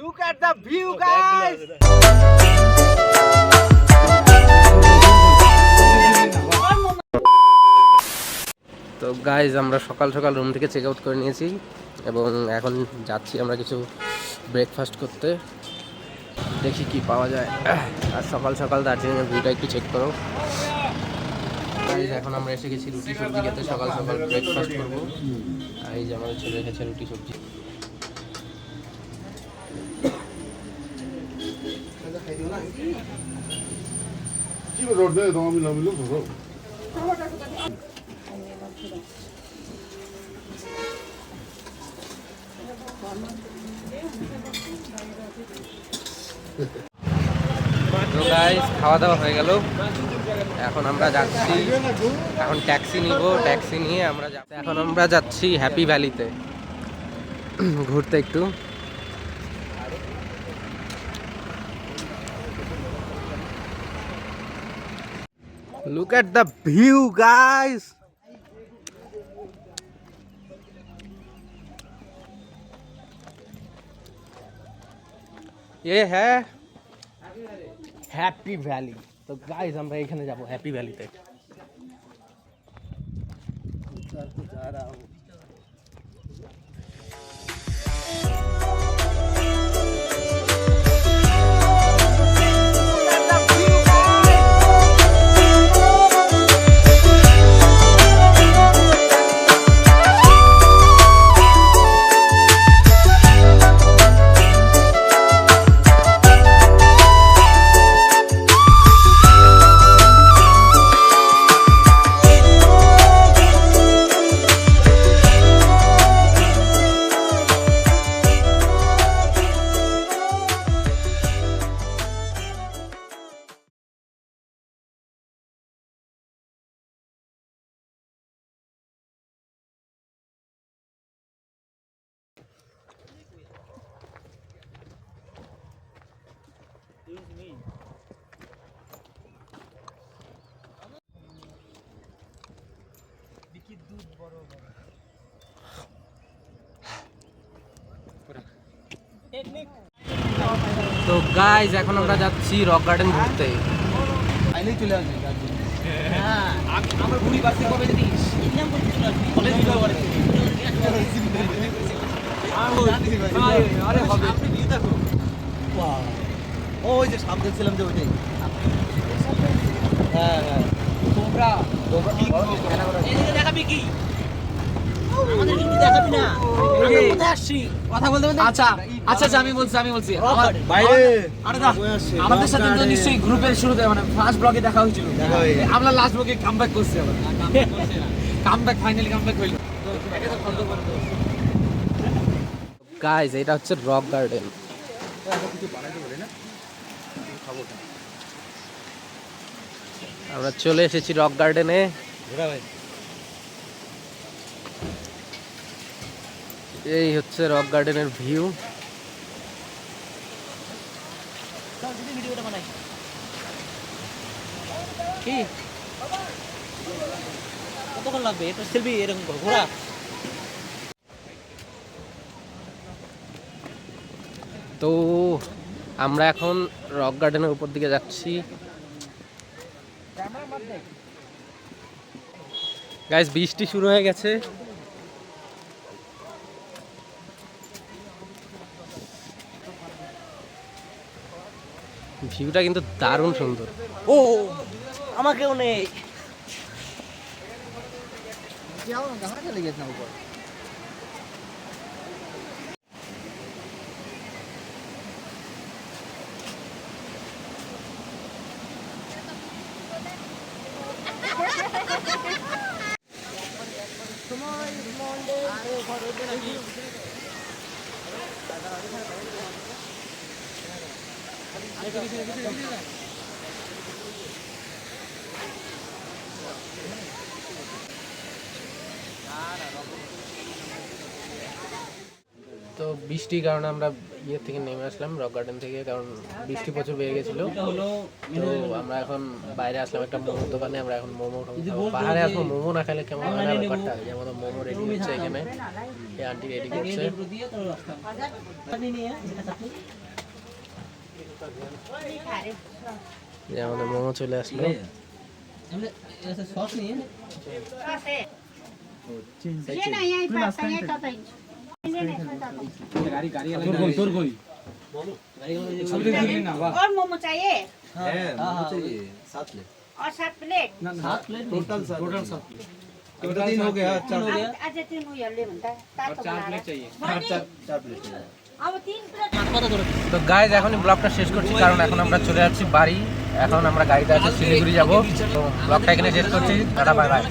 Look at the view, guys. তো guys আমরা সকাল সকাল রুম থেকে চেক আউট করে নিয়েছি এবং এখন যাচ্ছি আমরা কিছু ব্রেকফাস্ট করতে। দেখি কি পাওয়া যায়। আর সকাল সকাল দার্জিলিংয়ের ভিউটা একটু চেক করো। গাইজ এখন আমরা এসে গেছি রুটি সবজি খেতে, সকাল সকাল ব্রেকফাস্ট করবো। আর এই যে আমাদের ছেলে এসেছে রুটি সবজি। তো গাইস খাওয়া দাওয়া হয়ে গেল, এখন আমরা যাচ্ছি, এখন ট্যাক্সি নিব, ট্যাক্সি নিয়ে আমরা এখন আমরা যাচ্ছি হ্যাপি ভ্যালিতে ঘুরতে একটু। Look at the view, guys. ये है हैप्पी वैली। तो गाइस আমরা এখানে যাব হ্যাপি ভ্যালিতে। जा रहा हूँ। তো গাইজ এখন আমরা যাচ্ছি রক গার্ডেন ঘুরতে। চলে আসবে আমার বুড়ি বাসে কবে জানিস আরে হবে ওই যে সাপ দেখছিলাম যে ওইটাই। হ্যাঁ হ্যাঁ তোমরা দেখাবি কি আমাদের কিন্তু দেখাবি না কোথায় আসছি কথা বলতে বলতে। আচ্ছা আচ্ছা আমি বলছি আমার বাইরে আরে না আমাদের সাথে তো নিশ্চয়ই গ্রুপের শুরুতে মানে ফার্স্ট ব্লগে দেখা হয়েছিল, আমরা লাস্ট ব্লগে কামব্যাক করছি আবার কামব্যাক ফাইনালি কামব্যাক হইল। গাইস এটা হচ্ছে রক গার্ডেন। আমরা চলে এসেছি রক গার্ডেনে। এই হচ্ছে রক গার্ডেনের ভিউ। কি কতক্ষণ লাগবে এটা সেলফি এরকম ঘোরা? তো আমরা এখন রক গার্ডেনের উপর দিকে যাচ্ছি। গাইস বৃষ্টি শুরু হয়ে গেছে। ভিউটা কিন্তু দারুণ সুন্দর। ও আমাকেও নেই চলে গেছে না উপর। তো বৃষ্টির কারণে আমরা ইয়ে থেকে নেমে আসলাম রক গার্ডেন থেকে, কারণ বৃষ্টি প্রচুর বেড়ে গেছিলো। তো আমরা এখন বাইরে আসলাম একটা মোমোর দোকানে, আমরা এখন মোমো খাবো। পাহাড়ে আসবো, মোমো না খেলে কেমন হয় না ব্যাপারটা। যেমন মোমো রেডি হচ্ছে এখানে, এই আন্টি রেডি করছে। যে আমাদের মোমো চলে আসলো। और मोमो चाहिए मोमो चाहिए 7 प्लेट और 7 प्लेट टोटल 3 हो गया 4 हो गया आज 3 हो ले बनता है 4 प्लेट चाहिए 4 प्लेट चाहिए अब 3 प्लेट তো গাইজ এখনই ব্লগটা শেষ করছি, কারণ এখন আমরা চলে যাচ্ছি বাড়ি। এখন আমরা গাড়িতে আছি, শিলিগুড়ি যাবো। তো ব্লগটা এখানে শেষ করছি, টাটা বাই বাই।